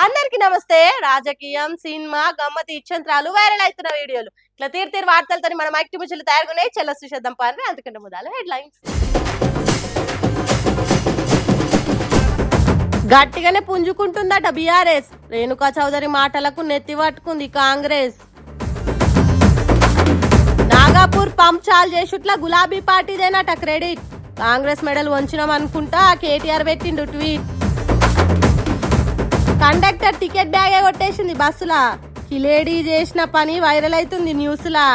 అందరికి నమస్తే. రాజకీయం, సినిమా, గమ్మతి ఇచ్చంత్రాలు వైరల్ అవుతున్న వీడియోలు ఇట్లా తీరు వార్తలతో మన మైక్ ముచ్చలు తయారుకున్నాయి. చెల్లస్తు చేద్దాం పారి. అందుకంటే ముదాలు హెడ్లైన్స్. గట్టిగానే పుంజుకుంటుందట బీఆర్ఎస్. రేణుకా చౌదరి మాటలకు నెత్తి పట్టుకుంది కాంగ్రెస్. నాగాపూర్ పంప్ చాలు చేసుట్లా గులాబీ పార్టీదేనట క్రెడిట్. కాంగ్రెస్ మెడల్ వంచినాం అనుకుంటా కేటీఆర్ పెట్టిండు ట్వీట్. కండక్టర్ టికెట్ బ్యాగే కొట్టేసింది బస్సులా. కిలేడీ చేసిన పని వైరల్ అవుతుంది న్యూస్లా.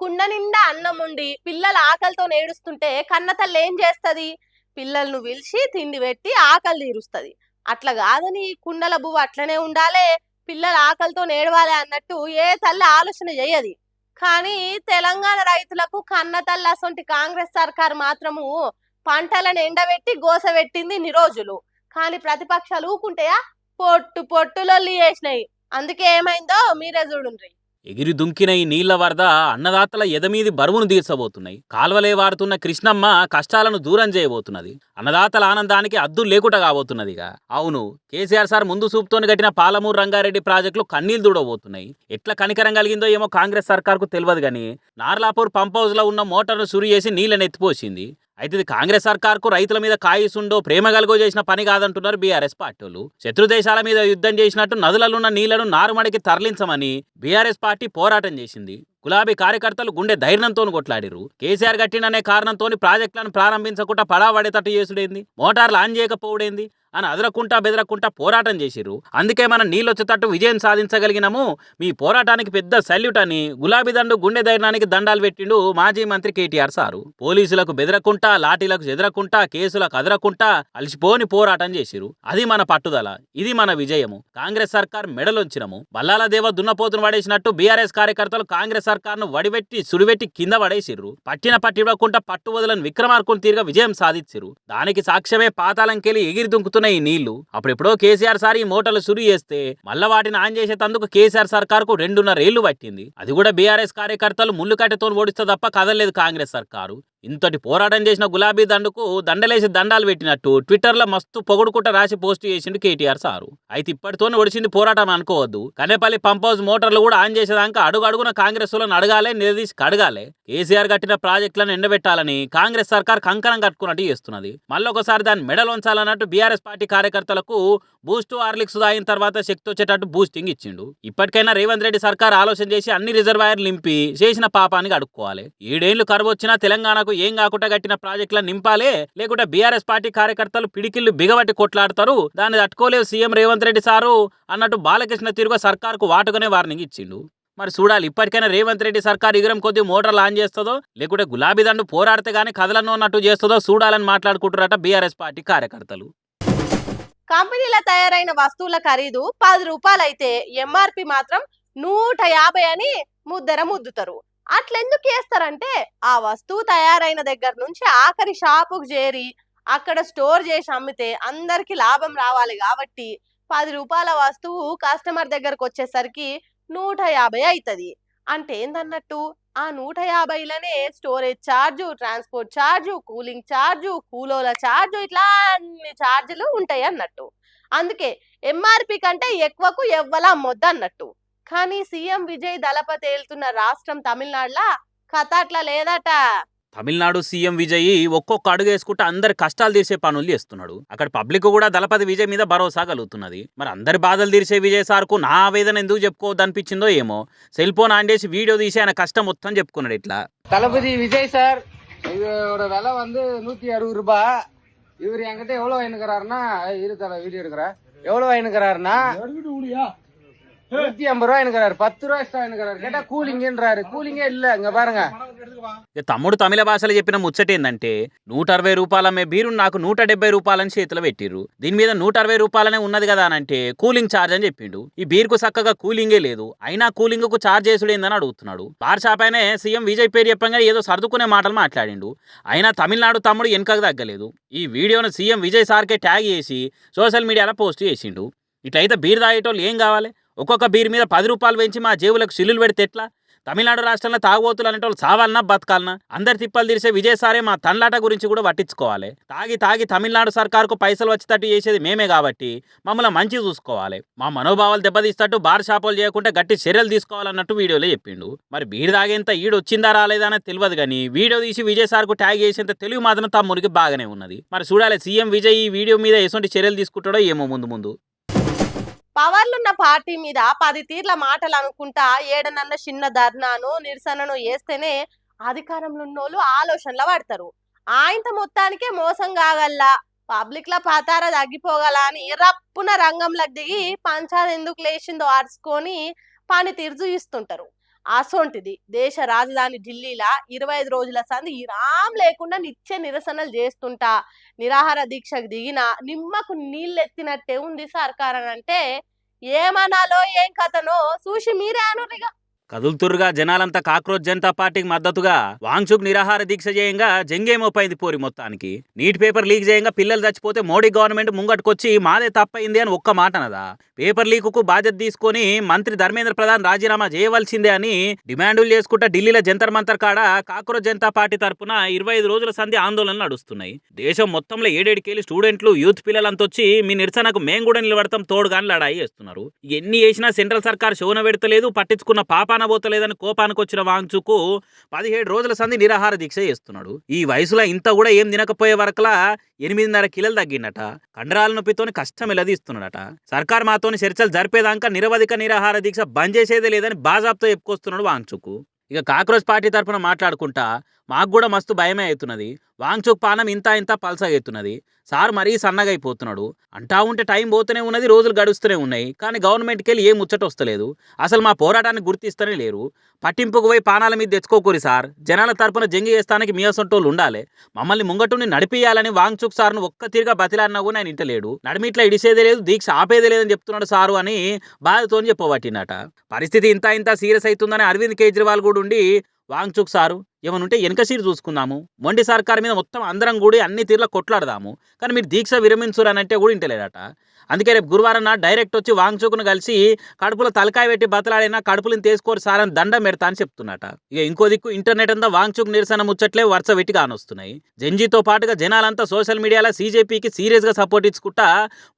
కుండ నిండా అన్నం ఉండి పిల్లల ఆకలితో నేడుస్తుంటే కన్నతల్లి ఏం చేస్తుంది? పిల్లలను పిలిచి తిండి పెట్టి ఆకలి తీరుస్తుంది. అట్లా కాదని కుండల బువ్వ అట్లనే ఉండాలి, పిల్లల ఆకలితో నేడవాలి అన్నట్టు ఏ తల్లి ఆలోచన చేయది. కానీ తెలంగాణ రైతులకు కన్నతల్లి అసొంటి కాంగ్రెస్ సర్కారు మాత్రము పంటలను ఎండబెట్టి గోసబెట్టింది ఇన్ని రోజులు. కానీ ప్రతిపక్షాలు ఊకుంటాయా? పొట్టులొల్లి చేసినాయి. అందుకే ఏమైందో మీరే చూడుండ్రి. ఎగిరి దుంకిన ఈ నీళ్ల వరద అన్నదాతల ఎదమీది బరువును తీర్చబోతున్నాయి. కాల్వలే వారుతున్న కృష్ణమ్మ కష్టాలను దూరం చేయబోతున్నది. అన్నదాతల ఆనందానికి అద్దులు లేకుండా కాబోతున్నదిగా. అవును, కేసీఆర్ సార్ ముందు సూపుతోని కట్టిన పాలమూరు రంగారెడ్డి ప్రాజెక్టులు కన్నీళ్లు దూడబోతున్నాయి. ఎట్లా కనికరం కలిగిందో ఏమో కాంగ్రెస్ సర్కార్కు తెలియదు గానీ నార్లాపూర్ పంప్ హౌస్ లో ఉన్న మోటార్ను సురి చేసి నీళ్లను ఎత్తిపోసింది. అయితే ఇది కాంగ్రెస్ సర్కార్కు రైతుల మీద కాయిసుండో ప్రేమ కలుగో చేసిన పని కాదంటున్నారు బీఆర్ఎస్ పార్టీలు. శత్రు దేశాల మీద యుద్ధం చేసినట్టు నదులలున్న నీళ్లను నారుమడికి తరలించమని బీఆర్ఎస్ పార్టీ పోరాటం చేసింది. గులాబీ కార్యకర్తలు గుండె ధైర్యంతో కొట్లాడిరు. కేసీఆర్ గట్టిననే కారణంతో ప్రాజెక్టులను ప్రారంభించకుండా పడావడేటట్టు చేసుడేంది, మోటార్లు ఆన్ చేయకపోవడేంది అని అదరకుంటా బెదరకుంటా పోరాటం చేసిర్రు. అందుకే మనం నీళ్ళొచ్చేటట్టు విజయం సాధించగలిగినాము. మీ పోరాటానికి పెద్ద సల్యూట్ అని గులాబీ దండు గుండె ధైర్యానికి దండాలు పెట్టిండు మాజీ మంత్రి కేటీఆర్ సారు. పోలీసులకు బెదరకుంటా, లాఠీలకు చెదరకుంటా, కేసులకు అదరకుంటా అలిసిపోని పోరాటం చేసిరు. అది మన పట్టుదల, ఇది మన విజయము. కాంగ్రెస్ సర్కార్ మెడలొంచినము. బల్లాల దేవ దున్నపోతును పడేసినట్టు బీఆర్ఎస్ కార్యకర్తలు కాంగ్రెస్ సర్కార్ను వడిపెట్టి సుడిపెట్టి కింద పడేసిర్రు. పట్టి ఇవ్వకుండా పట్టు వదలని విక్రమార్కుని తీరుగా విజయం సాధించిరు. దానికి సాక్ష్యమే పాతాళంకెళ్ళి ఎగిరి దుంకుతున్న ఈ నీళ్లు. అప్పుడెప్పుడో కేసీఆర్ సార్ ఈ మోటార్లు సురి చేస్తే మళ్ళా వాటిని ఆన్ చేసేందుకు కేసీఆర్ సర్కార్కు 2.5 ఏళ్లు పట్టింది. అది కూడా బీఆర్ఎస్ కార్యకర్తలు ముళ్ళు కట్టెతో ఓడిస్తే తప్ప కదలలేదు కాంగ్రెస్ సర్కారు. ఇంతటి పోరాటం చేసిన గులాబీ దండుకు దండలేసి దండాలు పెట్టినట్టు ట్విట్టర్లో మస్తు పొగుడుకుంటా రాసి పోస్ట్ చేసిండు కేటీఆర్ సారు. అయితే ఇప్పటితోనే ఒడిచింది పోరాటం అనుకోవద్దు. కనేపల్లి పంప్ హౌస్ మోటార్లు కూడా ఆన్ చేసేదాకా అడుగున కాంగ్రెస్ వాళ్ళని అడగాలే, నిలదీసి కడగాలే. కేసీఆర్ కట్టిన ప్రాజెక్టులను ఎండబెట్టాలని కాంగ్రెస్ సర్కార్ కంకణం కట్టుకున్నట్టు చేస్తున్నది. మళ్ళొకసారి దాన్ని మెడల్ ఉంచాలన్నట్టు బీఆర్ఎస్ పార్టీ కార్యకర్తలకు బూస్ట్ హార్లిక్స్ తాగిన తర్వాత శక్తి వచ్చేటట్టు బూస్టింగ్ ఇచ్చిండు. ఇప్పటికైనా రేవంత్ రెడ్డి సర్కార్ ఆలోచన చేసి అన్ని రిజర్వాయర్లు నింపి చేసిన పాపానికి అడుక్కోవాలి. 7 ఏళ్లు కరువు వచ్చినా తెలంగాణకు ఏం కాకుండా కట్టిన ప్రాజెక్టులను నింపాలే, లేకుంటే బీఆర్ఎస్ పార్టీ కార్యకర్తలు పిడికిళ్లు బిగబట్టి కొట్లాడతారు. దాన్ని తట్టుకోలేవు సీఎం రేవంత్ రెడ్డి సారు అన్నట్టు బాలకృష్ణ తిరుగు సర్కార్కు వాటుగానే వార్నింగ్ ఇచ్చిండు. మరి చూడాలి, ఇప్పటికైనా రేవంత్ రెడ్డి సర్కార్ ఇగరం కొద్ది మోటార్లు ఆన్ చేస్తుందో, లేకుంటే గులాబీ దండు పోరాడితే గానీ కదలను అన్నట్టు చేస్తుందో చూడాలని మాట్లాడుకుంటారట బీఆర్ఎస్ పార్టీ కార్యకర్తలు. కంపెనీల తయారైన వస్తువుల ఖరీదు 10 రూపాయలు అయితే ఎంఆర్పి మాత్రం 150 అని ముద్దుతారు. అట్లెందుకు చేస్తారంటే ఆ వస్తువు తయారైన దగ్గర నుంచి ఆఖరి షాపుకు చేరి అక్కడ స్టోర్ చేసి అమ్మితే అందరికి లాభం రావాలి కాబట్టి 10 రూపాయల వస్తువు కస్టమర్ దగ్గరకు వచ్చేసరికి 150 అవుతుంది. అంటే ఏందన్నట్టు ఆ 150లనే storage charge, transport charge, cooling charge, కూలోల ఛార్జు, ఇట్లా అన్ని ఛార్జీలు ఉంటాయి అన్నట్టు. అందుకే ఎంఆర్పి కంటే ఎక్కువకు ఎవ్వలా అమ్మొద్దన్నట్టు. కానీ సీఎం విజయ్ దళపతి ఏలుతున్న రాష్ట్రం తమిళనాడులా కథ అట్లా లేదట. తమిళనాడు సీఎం విజయ్ ఒక్కొక్క అడుగు వేసుకుంటే అందరి కష్టాలు తీర్చే పనులు చేస్తున్నాడు. అక్కడ పబ్లిక్ కూడా దళపతి విజయ్ మీద భరోసా కలుగుతున్నది. మరి అందరి బాధలు తీర్చే విజయ్ సార్కు నా ఆవేదన ఎందుకు చెప్పుకోవద్దు అనిపించిందో ఏమో. సెల్ ఫోన్ ఆన్ చేసి వీడియో తీసి ఆయన కష్టం మొత్తం చెప్పుకున్నాడు. ఇట్లా தளபதி விஜய் சார் இதோட விலை வந்து 160 ரூபாய். இவர் என்கிட்ட எவ்வளவு வாங்கிக்கிறாருன்னா வீடியோ எடுக்கிறா எவ்வளவு வாங்கிக்கிறாருன்னா 150 ரூபாய் எனக்கு 10 ரூபாய் எக்ஸ்ட்ரா எனக்கு கேட்டா కూలింగ్ன்றாரு. కూలింగే இல்ல. இங்க பாருங்க, తమ్ముడు తమిళ భాషలో చెప్పిన ముచ్చట ఏందంటే 160 రూపాయల మే బీరు నాకు 170 రూపాయలని చేతిలో పెట్టిర్రు. దీని మీద 160 రూపాయలనే ఉన్నది కదా అని అంటే కూలింగ్ ఛార్జ్ అని చెప్పిండు. ఈ బీర్కు చక్కగా కూలింగే లేదు, అయినా కూలింగ్ కు ఛార్జ్ చేసుడు ఏందని అడుగుతున్నాడు. బార్ షాప్ అయినా సీఎం విజయ్ పేరు చెప్పంగా ఏదో సర్దుకునే మాటలు మాట్లాడిండు. అయినా తమిళనాడు తమ్ముడు వెనకకు తగ్గలేదు. ఈ వీడియోను సీఎం విజయ్ సార్కే ట్యాగ్ చేసి సోషల్ మీడియాలో పోస్ట్ చేసిండు. ఇట్లయితే బీర్ తాగేటోళ్ళు ఏం కావాలి? ఒక్కొక్క బీర్ మీద 10 రూపాయలు పెంచి మా జేబులకు సిల్లులు పెడితే ఎట్లా? తమిళనాడు రాష్ట్రంలో తాగుబోతులు అనేటోళ్ళు సావాలన్నా బతకాలన్నా అందరి తిప్పలు తీర్చే విజయసారే మా తండ్లాట గురించి కూడా పట్టించుకోవాలి. తాగి తమిళనాడు సర్కారుకు పైసలు వచ్చేటట్టు చేసేది మేమే కాబట్టి మమ్మల్ని మంచి చూసుకోవాలి. మా మనోభావాలు దెబ్బతీస్తట్టు బార్ షాపులు చేయకుండా గట్టి చర్యలు తీసుకోవాలన్నట్టు వీడియోలో చెప్పిండు. మరి బీరు తాగేంత ఈడొచ్చిందా రాలేదా అనేది తెలియదు కానీ వీడియో తీసి విజయ్ సార్కు ట్యాగ్ చేసేంత తెలివి మాత్రం తమ్మునికి బాగానే ఉన్నది. మరి చూడాలి సీఎం విజయ్ ఈ వీడియో మీద ఎటువంటి చర్యలు తీసుకుంటాడో ఏమో ముందు. పవర్లున్న పార్టీ మీద 10 తీర్ల మాటలు అనుకుంటా ఏడనన్న చిన్న ధర్నాను నిరసనను వేస్తేనే అధికారంలో ఉన్నోళ్ళు ఆలోచనలు పడతారు. ఆయంత మొత్తానికే మోసం కాగల్లా పబ్లిక్ లా పతార తగ్గిపోగల అని రప్పున రంగంలోకి దిగి పంచాయతీ ఎందుకు లేచిందో అరుచుకొని పని తీర్చు ఇస్తుంటారు. అసొంటిది దేశ రాజధాని ఢిల్లీలా 25 రోజుల సంది ఇరాం లేకుండా నిత్య నిరసనలు చేస్తుంటా నిరాహార దీక్షకు దిగిన నిమ్మకు నీళ్ళెత్తినట్టే ఉంది సర్కార్ అని అంటే ఏమనాలో ఏం కథనో చూసి మీరే అనురిగా. కదులుతురుగా జనాలంతా కాక్రోచ్ జనతా పార్టీకి మద్దతుగా వాంగ్చుక్ నిరాహార దీక్ష చేయంగా జంగేమోపైంది పోరి మొత్తానికి. నీట్ పేపర్ లీక్ చేయంగా పిల్లలు చచ్చిపోతే మోడీ గవర్నమెంట్ ముంగట్టుకొచ్చి మాదే తప్పైంది అని ఒక్క మాట అనదా. పేపర్ లీకుకు బాధ్యత తీసుకొని మంత్రి ధర్మేంద్ర ప్రధాన్ రాజీనామా చేయవలసిందే అని డిమాండులు చేసుకుంటా ఢిల్లీలో జంతర్ మంతర్ కాడ కాక్రోచ్ జనతా పార్టీ తరపున 25 రోజుల సంధి ఆందోళనలు నడుస్తున్నాయి. దేశం మొత్తంలో 7 స్టూడెంట్లు యూత్ పిల్లలంతా వచ్చి మీ నిరసనకు మేము కూడా నిలబడతాం తోడుగాని లడాయి చేస్తున్నారు. ఎన్ని చేసినా సెంట్రల్ సర్కార్ శోన పెడతలేదు, పట్టించుకున్న పాపాన పోతలేదని కోపానికి వచ్చిన వాంగ్చుకు 17 రోజుల సంధి నిరాహార దీక్ష చేస్తున్నాడు. ఈ వయసులో ఇంత కూడా ఏం తినకపోయే వరకులా 8.5 కిలోలు తగ్గిండట. కండరాల నొప్పితోని కష్టం ఎలదీస్తున్నాడట. సర్కార్ మాతోని చర్చలు జరిపేదాకా నిరవధిక నిరాహార దీక్ష బంద్ చేసేదే లేదని బాజాబ్తో చెప్పుకొస్తున్నాడు వాంగ్చుకు. ఇక కాక్రోచ్ పార్టీ తరఫున మాట్లాడుకుంటా మాకు కూడా మస్తు భయమే అవుతున్నది. వాంగ్చుక్ పానం ఇంత పల్సగవుతున్నది. సార్ మరీ సన్నగా అయిపోతున్నాడు. అంటా ఉంటే టైం పోతూనే ఉన్నది, రోజులు గడుస్తూనే ఉన్నాయి. కానీ గవర్నమెంట్కి వెళ్ళి ఏ ముచ్చట వస్తలేదు. అసలు మా పోరాటాన్ని గుర్తిస్తూనే లేరు. పట్టింపుకు పోయి పానాల మీద తెచ్చుకోకూరి సార్. జనాల తరపున జంగి చేస్తానికి మీ అసంటోళ్ళు ఉండాలి. మమ్మల్ని ముంగటుని నడిపియాలని వాంగ్చుక్ సార్ను ఒక్క తీరుగా బతిలాడినా కూడా ఆయన ఇంటలేడు. నడిమిట్లా ఇడిసేదే లేదు, దీక్ష ఆపేదే లేదని చెప్తున్నాడు సారు అని బాధతో చెప్పబట్టినట. పరిస్థితి ఇంత సీరియస్ అవుతుందని అరవింద్ కేజ్రీవాల్ కూడా ఉండి వాంగ్చుక్ సారు ఏమనుంటే వెనక సీరు చూసుకుందాము, మొండి సర్కార్ మీద మొత్తం అందరం కూడా అన్ని తీర్ల కొట్లాడదాము, కానీ మీరు దీక్ష విరమించురు అని అంటే కూడా ఇంటలేడట. అందుకే రేపు గురువారం నాడు డైరెక్ట్ వచ్చి వాంగ్చుక్ను కలిసి కడుపులో తలకాయ పెట్టి బతలాడినా కడుపులను తీసుకోరు సార్ అని దండం పెడతా అని చెప్తున్నట. ఇక ఇంకో దిక్కు ఇంటర్నెట్ అంతా వాంగ్చుక్ నిరసన ముచ్చట్లే వరుస వెట్టి కానొస్తున్నాయి. జంజీతో పాటుగా జనాలంతా సోషల్ మీడియాలో సీజేపీకి సీరియస్గా సపోర్ట్ ఇచ్చుకుంటా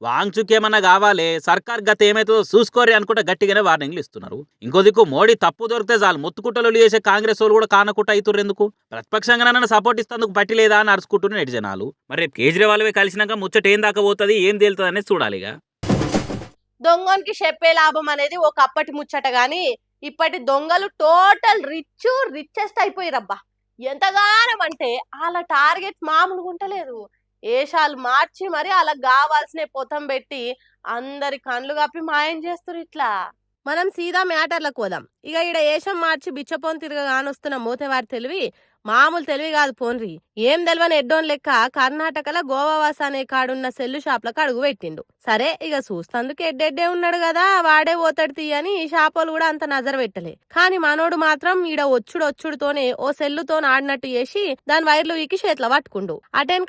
వాంగ్చుక్ ఏమన్నా కావాలి సర్కార్ గత ఏమైతుందో చూసుకోరి అనుకుంటా గట్టిగానే వార్నింగ్లు ఇస్తున్నారు. ఇంకో దిక్కు మోడీ తప్పు దొరికితే చాలు మొత్తుకుట్టలు చేసే కాంగ్రెస్ వాళ్ళు కూడా కానకుండా ఎందుకు ప్రతిపక్షంగా సపోర్ట్ ఇస్తేందుకు పట్టి లేదా అని అరుచుకుంటున్న జనాలు. మరి రేపు కేజ్రీవాల్ కలిసినాక ముచ్చట ఏం దాకా పోతుంది ఏం తేలుతుంది అనేది చూడాలిగా. దొంగనికి చెప్పే లాభం అనేది ఒకప్పటి ముచ్చట గాని ఇప్పటి దొంగలు టోటల్ రిచెస్ట్ అయిపోయిరబ్బా. ఎంతగానం అంటే వాళ్ళ టార్గెట్ మామూలుగా ఉంటలేదు. ఏషాలు మార్చి మరి అలా కావాల్సిన పొతం పెట్టి అందరి కండ్లు కప్పి మాయం చేస్తారు. ఇట్లా మనం సీదా మ్యాటర్లకు పోదాం. ఇక ఈడ ఏషం మార్చి బిచ్చపోని తిరగగానొస్తున్న మోతేవారి తెలివి మామూలు తెలివి కాదు పోన్రి. ఏం తెలివని ఎడ్డోన్ లెక్క కర్ణాటకలో గోవావాస అనే కాడున్న సెల్లు షాప్లకు అడుగు పెట్టిండు. సరే ఇక చూస్తందుకు ఎడ్డెడ్డే ఉన్నాడు కదా వాడే పోతాడు తీయని షాపోలు కూడా అంత నజర పెట్టలే. కానీ మనోడు మాత్రం ఈడ వచ్చుడుతోనే ఓ సెల్లుతో ఆడినట్టు చేసి దాని వైర్లు వీకి చేతిలో పట్టుకుండు.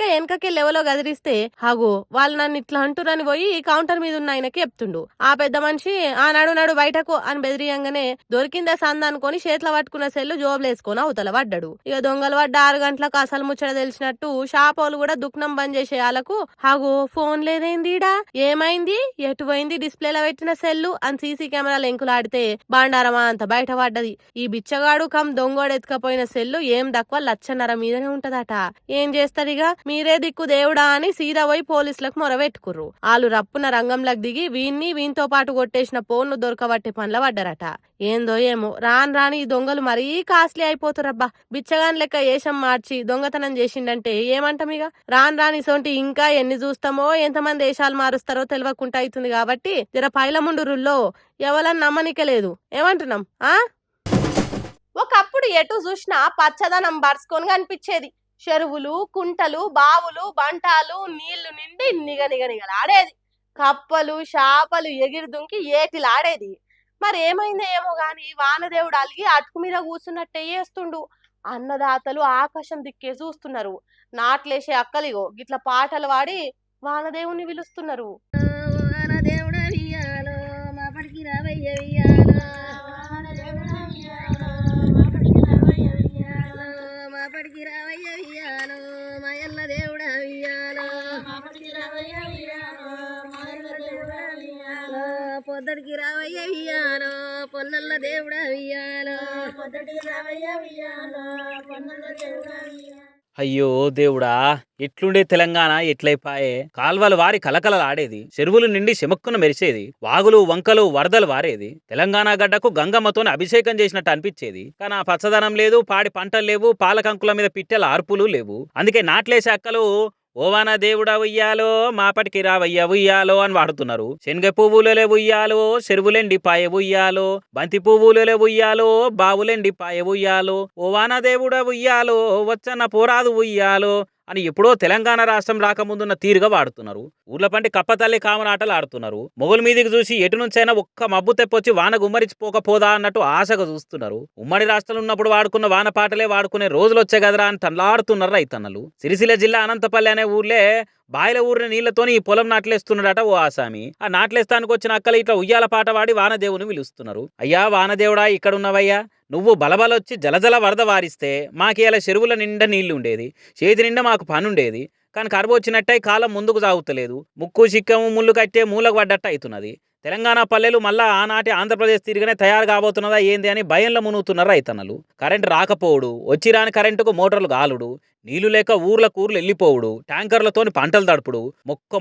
వెనకకి లెవెలో గదిరిస్తే హాగో వాళ్ళు నన్ను ఇట్లా అంటురని పోయి కౌంటర్ మీద ఉన్న ఆయనకి చెప్తుండు. ఆ పెద్ద మనిషి ఆ నడు బయటకు అని బెదిరియంగానే దొరికిందే సంద అనుకొని చేతిలో పట్టుకున్న సెల్లు జోబులేసుకొని అవతల పడ్డాడు. ఇక దొంగలు పడ్డ 6 గంటలకు అసలు ముచ్చట తెలిసినట్టు షాపోలు కూడా దుఃఖం బంద్ చేసే వాళ్ళకు హాగో ఫోన్ లేదేందిడా, ఏమైంది, ఎటు పోయింది డిస్ప్లేలో పెట్టిన సెల్లు అని సీసీ కెమెరాలు ఎంకులాడితే బండారమా అంత బయట పడ్డది. ఈ బిచ్చగాడు దొంగోడు ఎత్తుకపోయిన సెల్లు ఏం తక్కువ 1,50,000 మీదనే ఉంటదట. ఏం చేస్తారిగా మీరే దిక్కు దేవుడా అని సీదా పోయి పోలీసులకు మొరబెట్టుకుర్రు. వాళ్ళు రప్పున రంగంలోకి దిగి వీనితో పాటు కొట్టేసిన ఫోన్ను దొరకబట్టే పనుల పడ్డారట. ఏందో ఏమో రాని ఈ దొంగలు మరీ కాస్ట్లీ అయిపోతురబ్బా. బిచ్చగాన్ లెక్క ఏషం మార్చి దొంగతనం చేసిండంటే ఏమంటాం ఇక. రాని సోంటి ఇంకా ఎన్ని చూస్తామో ఎంతమంది దేశాలు మారుస్తారో తెలియకుండా అవుతుంది. కాబట్టి జర పైలముండురుల్లో ఎవరన్నా నమ్మనికలేదు. ఏమంటున్నాం ఒకప్పుడు ఎటు చూసినా పచ్చదనం బరుసుకొని కనిపించేది. చెరువులు, కుంటలు, బావులు, బంటాలు నీళ్లు నిండి నిగనిగలాడేది. కప్పలు, చేపలు ఎగిరి దుంకి ఏటిలాడేది. మరి ఏమైందో ఏమో గాని వానదేవుడు అలిగి అటుకు మీద కూర్చున్నట్టే చేస్తుండు. అన్నదాతలు ఆకాశం దిక్కే చూస్తున్నారు. నాట్లేసే అక్కలిగో గిట్ల పాటలు పాడి వానదేవుని పిలుస్తున్నారు. మాపడికి రావయ్య వియ్యాలో మాయల్ల దేవుడా వియ్యాలో పొద్దడికి రావయ్య వియ్యాలో పొన్నల్ల దేవుడా వియ్యాలో అయ్యో దేవుడా, ఎట్లుండే తెలంగాణ ఎట్లయిపాయే. కాల్వలు వారి కలకలలాడేది, చెరువులు నిండి చెమక్కున మెరిసేది, వాగులు వంకలు వరదలు వారేది. తెలంగాణ గడ్డకు గంగమ్మతోని అభిషేకం చేసినట్టు అనిపించేది. కానీ ఆ పచ్చదనం లేదు, పాడి పంటలు లేవు, పాలకంకుల మీద పిట్టెల ఆర్పులు లేవు. అందుకే నాట్లేసే అక్కలు ఓవాన దేవుడా ఉయ్యాలో మాపటికి రావయ్య ఉయ్యాలో అని వాడుతున్నారు. శనగ పువ్వులే ఉయ్యాలో చెరువులెండి పాయ ఉయ్యాలో, బంతి పువ్వులే ఉయ్యాలో బావులెండి పాయ ఉయ్యాలో, ఓవాన దేవుడా ఉయ్యాలో వచ్చన్న పోరాదు ఉయ్యాలో అని ఎప్పుడో తెలంగాణ రాష్ట్రం రాకముందున్న తీరుగా వాడుతున్నారు. ఊర్ల పంటి కప్పతల్లి కామనాటలు ఆడుతున్నారు. మొగుల మీదికి చూసి ఎటు నుంచైనా ఒక్క మబ్బు తెప్పొచ్చి వాన గుమ్మరిచిపోకపోదా అన్నట్టు ఆశగా చూస్తున్నారు. ఉమ్మడి రాష్ట్రంలో ఉన్నప్పుడు వాడుకున్న వాన పాటలే వాడుకునే రోజులు వచ్చే కదరా అని తనలాడుతున్నారు రైతన్నలు. సిరిసిల్ల జిల్లా అనంతపల్లి అనే ఊర్లే బాయిల ఊరిన నీళ్లతోని ఈ పొలం నాట్లేస్తున్నాడట ఓ ఆసామి. ఆ నాట్లేస్తానికి వచ్చిన అక్కలు ఇట్లా ఉయ్యాల పాట వాడి వానదేవుని పిలుస్తున్నారు. అయ్యా వానదేవుడా ఇక్కడున్నవయ్యా, నువ్వు బలబలొచ్చి జలజల వరద వారిస్తే మాకేలా చెరువుల నిండా నీళ్లు ఉండేది, చేతి నిండా మాకు పనుండేది. కానీ కరువు వచ్చినట్టయి కాలం ముందుకు సాగుతలేదు. ముక్కు చిక్కము ముళ్ళు కట్టే మూలకు పడ్డట్టు అవుతున్నది. తెలంగాణ పల్లెలు మళ్ళా ఆనాటి ఆంధ్రప్రదేశ్ తిరిగినే తయారు కాబోతున్నదా ఏంది అని భయంలో మునుగుతున్నారు రైతన్నలు. కరెంటు రాకపోవుడు, వచ్చిరాని కరెంటుకు మోటార్లు గాలుడు, నీళ్లు లేక ఊర్లు వెళ్ళిపోవుడు, ట్యాంకర్లతోని పంటలు తడుపుడు,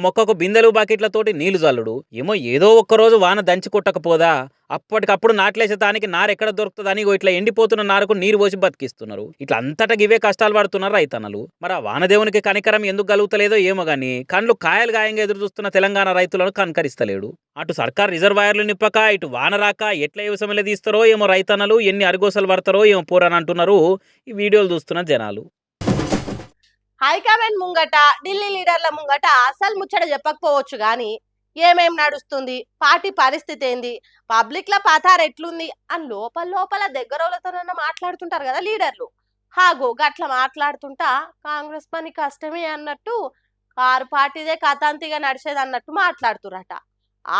మొక్కకు బిందెలు బకెట్లతోటి నీళ్లు జల్లుడు. ఏదో ఒక్కరోజు వాన దంచి కొట్టకపోదా అప్పటికప్పుడు నాట్లేసేదానికి నారెక్కడ దొరుకుతుందని ఇట్లా ఎండిపోతున్న నారకు నీరు పోసి బతికిస్తున్నారు. ఇట్లా అంతటా ఇవే కష్టాలు పడుతున్నారు రైతన్నలు. మరి ఆ వానదేవునికి కనికరం ఎందుకు కలుగుతలేదో ఏమో గానీ కళ్ళు కాయలు గాయంగా ఎదురు చూస్తున్న తెలంగాణ రైతులను కనకరిస్తలేడు. అటు సర్కార్ రిజర్వాయర్లు నింపక ఇటు వాన రాక ఎట్లా వ్యవసాయంలో తీస్తారో ఏమో రైతన్నలు, ఎన్ని అరిగోసలు పడతారో ఏమో పోరని అంటున్నారు ఈ వీడియోలు చూస్తున్న జనాలు. హైకమాండ్ ముంగట ఢిల్లీ లీడర్ల ముంగట అసలు ముచ్చట చెప్పకపోవచ్చు గాని ఏమేం నడుస్తుంది, పార్టీ పరిస్థితి ఏంది, పబ్లిక్ ల పతారు ఎట్లుంది అని లోపల దగ్గరతోనన్నా మాట్లాడుతుంటారు కదా లీడర్లు. హాగో గట్ల మాట్లాడుతుంటా కాంగ్రెస్ పని కష్టమే అన్నట్టు, కారు పార్టీదే కథాంతిగా నడిచేది అన్నట్టు మాట్లాడుతురట.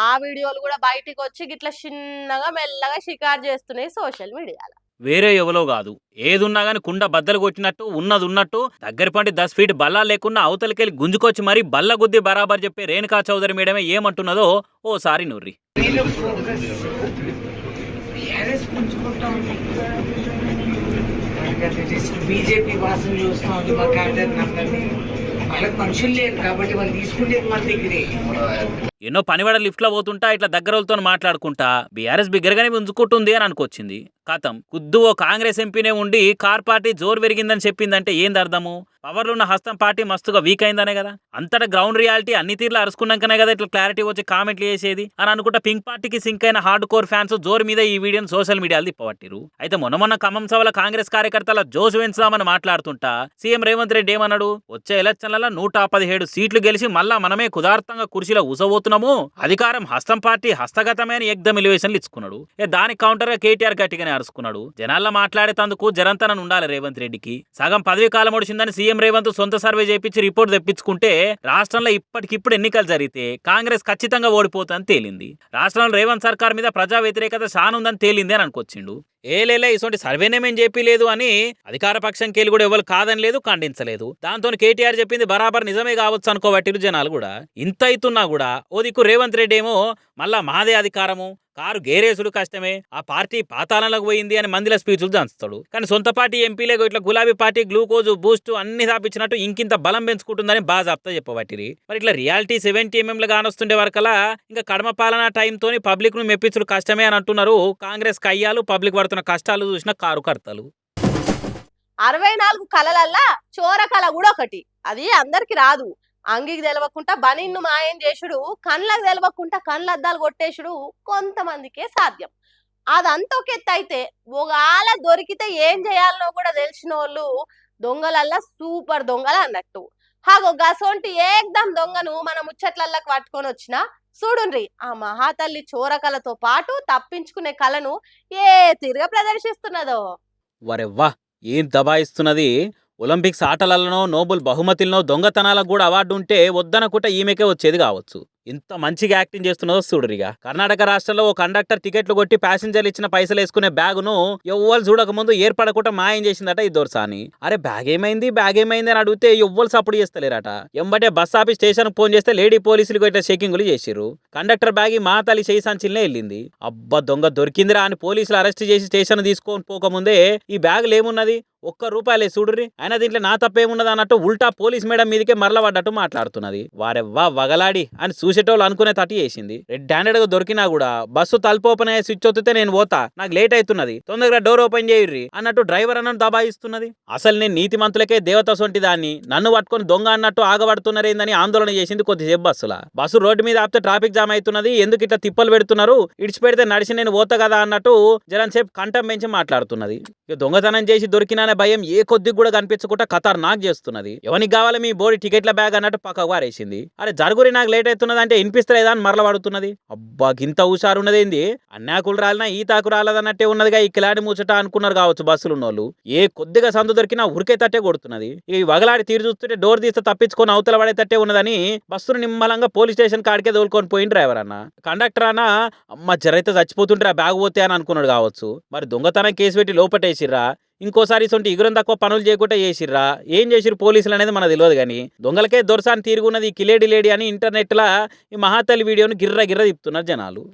ఆ వీడియోలు కూడా బయటికి వచ్చి గిట్ల చిన్నగా మెల్లగా షికారు చేస్తున్నాయి సోషల్ మీడియాలో. వేరే ఎవలో కాదు, ఏదున్నా గాని కుండ బద్దలు కొట్టినట్టు ఉన్నది ఉన్నట్టు దగ్గర పంటి 10 ఫీట్ బల్లా లేకుండా అవతలికెళ్ళి గుంజుకొచ్చి మరీ బల్ల గుద్ది బరాబర్ చెప్పే రేణుకా చౌదరి మేడమే ఏమంటున్నదో ఓసారి నూర్రి. బీజేపీ వాసన చూస్తా ఉంది మా క్యాండిడేట్ నందరినీ. వాళ్ళకి మనుషులు లేరు కాబట్టి వాళ్ళు తీసుకుంటే మన దగ్గరే. ఎన్నో పనివాడ లిఫ్ట్లో పోతుంటా ఇట్లా దగ్గరలతో మాట్లాడుకుంటా బీఆర్ఎస్ బిగ్గరగానే ఉంచుకుంటుంది అని అనుకొచ్చింది. కథం కుద్దు ఓ కాంగ్రెస్ ఎంపీనే ఉండి కార్ పార్టీ జోరు పెరిగిందని చెప్పిందంటే ఏంది అర్థము? పవర్లో ఉన్న హస్తం పార్టీ మస్తుగా వీక్ అయిందనే కదా. అంతటా గ్రౌండ్ రియాలిటీ అన్ని తీర్లు అరుచుకున్నాకనే కదా ఇట్లా క్లారిటీ వచ్చి కామెంట్లు చేసేది అని అనుకుంటా పింక్ పార్టీకి సింక్ అయిన హార్డ్ కోర్ ఫ్యాన్స్ జోరు మీద ఈ వీడియోని సోషల్ మీడియాలో తిప్పబట్టిరు. అయితే మొన్న ఖమ్మం సభలో కాంగ్రెస్ కార్యకర్తల జోష్ పెంచుదామని మాట్లాడుతుంటా సీఎం రేవంత్ రెడ్డి ఏమన్నాడు? వచ్చే ఎలక్షన్లలో 117 సీట్లు గెలిచి మళ్ళా మనమే కుదార్థంగా కుర్చీలో ఊసబోతున్నాము, అధికారం హస్తం పార్టీ హస్తగతమే అని ఎగ్దమ్ ఎలివేషన్లు ఇచ్చుకున్నాడు. దానికి కౌంటర్ గా కేటీఆర్ గట్టిగానే అరుచుకున్నాడు. జనాల్లో మాట్లాడేతందుకు జరంతన ఉండాలి రేవంత్ రెడ్డికి. సగం పదవి కాలం ఒడిచిందని సీఎం రేవంత్ సొంత సర్వే చేపించి రిపోర్ట్ తెప్పించుకుంటే రాష్ట్రంలో ఇప్పటికిప్పుడు ఎన్నికలు జరిగితే కాంగ్రెస్ ఖచ్చితంగా ఓడిపోతుందని తేలింది. రాష్ట్రంలో రేవంత్ సర్కార్ మీద ప్రజా వ్యతిరేకత షానుందని తేలింది అని అనుకొచ్చిండు. ఏలేలే ఇటువంటి సర్వేనేమేం చెప్పలేదు అని అధికార పక్షం కేలి కూడా ఎవరు కాదని లేదు, ఖండించలేదు. దాంతో కేటీఆర్ చెప్పింది బరాబర్ నిజమే కావచ్చు అనుకోబట్టిరు జనాలు కూడా. ఇంత అవుతున్నా కూడా ఓ దిక్కు రేవంత్ రెడ్డి ఏమో మళ్ళా మాదే అధికారము, కారు గేరేసుడు కష్టమే, ఆ పార్టీ పాతాళంలోకి పోయింది అని మందిల స్పీచ్లు దంచుతాడు. కానీ సొంత పార్టీ ఎంపీలేగో ఇట్లా గులాబీ పార్టీ గ్లూకోజు బూస్ట్ అన్ని తాపించినట్టు ఇంకింత బలం పెంచుకుంటుందని బాగా చెప్తా చెప్పబట్టిరి. మరి ఇట్లా రియాలిటీ 70 mm కానొస్తుండే వరకలా ఇంకా కడమ పాలన టైంతో పబ్లిక్ ను మెప్పించుడు కష్టమే అని అంటున్నారు కాంగ్రెస్ కయ్యాలు. పబ్లిక్ పడుతున్న కష్టాలు చూసిన కారు కర్తలు. 64 కళలల్లా చోర కళ కూడా ఒకటి. అది అందరికి రాదు. అంగికి తెలవకుండా బనీన్ను మాయం చేసుడు, కళ్ళకు తెలవకుండా కళ్ళద్దాలు కొట్టేసుడు కొంతమందికే సాధ్యం. అదంతా ఒక ఎత్తు అయితే ఒకవేళ దొరికితే ఏం చేయాలనో కూడా తెలిసిన వాళ్ళు దొంగలల్లా సూపర్ దొంగలు అన్నట్టు. హాగో గసోంటి ఏకదం దొంగను మన ముచ్చట్లల్లకు పట్టుకొని వచ్చిన చూడుండ్రి ఆ మహాతల్లి చోరకలతో పాటు తప్పించుకునే కళను ఏ తీరుగా ప్రదర్శిస్తున్నదో. వరెవ్వా ఏం దబాయిస్తున్నది! ఒలింపిక్స్ ఆటలలోనో నోబెల్ బహుమతులనో దొంగతనాలకు కూడా అవార్డు ఉంటే వద్దనకుట ఈమెకే వచ్చేది కావచ్చు. ఇంత మంచిగా యాక్టింగ్ చేస్తున్నదో చూడరిగా. కర్ణాటక రాష్ట్రంలో ఓ కండక్టర్ టికెట్లు కొట్టి ప్యాసింజర్లు ఇచ్చిన పైసలు వేసుకునే బ్యాగును ఎవ్వరు చూడక ముందు ఏర్పడకుండా మాయం చేసిందట ఈ దొరసాని. అరే బ్యాగ్ ఏమైంది అని అడిగితే ఎవ్వరు సపోర్ట్ చేస్తలేరట. ఎంబటే బస్ ఆఫీస్ స్టేషన్ ఫోన్ చేస్తే లేడీ పోలీసులు ఇట్లా చెకింగ్లు చేసిర్రు. కండక్టర్ బ్యాగ్ మా తల్లి చేయి సంచిలనే వెళ్ళింది. అబ్బా దొంగ దొరికిందిరా అని పోలీసులు అరెస్ట్ చేసి స్టేషన్ తీసుకొని పోకముందే ఈ బ్యాగులు ఏమున్నది ₹1 చూడుర్రి, అయినా దీంట్లో నా తప్పేమున్నది అన్నట్టు ఉల్టా పోలీస్ మేడం మీదకే మరలబడ్డట్టు మాట్లాడుతున్నది. వారెవ్వా వగలాడి అని చూసేటోళ్ళు అనుకునే తట్టి చేసింది. రెడ్ హ్యాండెడ్ గా దొరికినా కూడా బస్సు తలుపు ఓపెన్ అయ్యే స్విచ్ ఒత్తితే నేను పోతా, నాకు లేట్ అవుతున్నది, తొందరగా డోర్ ఓపెన్ చేయుర్రి అన్నట్టు డ్రైవర్ అన్నట్టు దబాయిస్తున్నది. అసలు నేను నీతిమంతులకే దేవత సొంటి దాన్ని నన్ను పట్టుకొని దొంగ అన్నట్టు ఆగబడుతున్నారేందని ఆందోళన చేసింది కొద్దిసేపు బస్సులా. బస్సు రోడ్డు మీద ఆపితే ట్రాఫిక్ జామ్ అవుతున్నది, ఎందుకు ఇట్లా తిప్పలు పెడుతున్నారు, ఇడిచి పెడితే నడిచి నేను పోతా కదా అన్నట్టు జరంసేపు కంఠం పెంచి మాట్లాడుతున్నది. ఇక దొంగతనం చేసి దొరికినా భయం ఏ కొద్దిగా కూడా కనిపించకుండా ఖతర్నాక్ చేస్తున్నది. ఎవరికి కావాలి మీ బోడి టికెట్ల బ్యాగ్ అన్నట్టు పక్కకు వారేసింది. అరే జరుగురి నాకు లేట్ అవుతున్నది అంటే వినిపిస్తలేదా అని మరల పడుతున్నది. అబ్బా గింత హుషారున్నదేంది, అన్యాకులు రాలినా ఈ తాకు రాలేదన్నట్టే ఉన్నదిగా ఈ కిలాడి ముచ్చట అనుకున్నారు కావచ్చు బస్సులు ఉన్నోళ్ళు. ఏ కొద్దిగా సందు దొరికినా ఉరికే తట్టే కొడుతున్నది. ఈ వగలాడి తీరు చూస్తుంటే డోర్ తీస్తే తప్పించుకొని అవతల పడేటట్టే ఉన్నదని బస్సును నిమ్మలంగా పోలీస్ స్టేషన్ కాడికే తోలుకొని పోయిన డ్రైవర్ అన్న. కండక్టర్ అన్న అమ్మ జరైతే చచ్చిపోతుంటే ఆ బ్యాగ్ పోతే అని అనుకున్నాడు కావచ్చు. మరి దొంగతనం కేసు పెట్టి లోపటేసిర్రా, ఇంకోసారి సొంటి ఇగురం తక్కువ పనులు చేయకుండా చేసిర్రా, ఏం చేసిరు పోలీసులు అనేది మనకు తెలియదు. కానీ దొంగలకే దొరసాని తీరుగున్నది ఈ కిలేడి లేడి అని ఇంటర్నెట్లా ఈ మహాతల్లి వీడియోను గిర్ర తిప్పుతున్నారు జనాలు.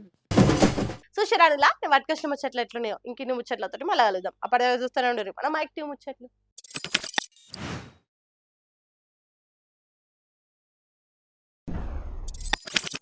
సుశరానులా పట్టుకొచ్చిన ముచ్చట్లు ఎట్లున్నాయో ఇంకిన్ని ముచ్చట్లతో మళ్ళీ కలుద్దాం. అప్పటిదాకా చూస్తూనే ఉండరు మన మైక్ టీవీ ముచ్చట్లు.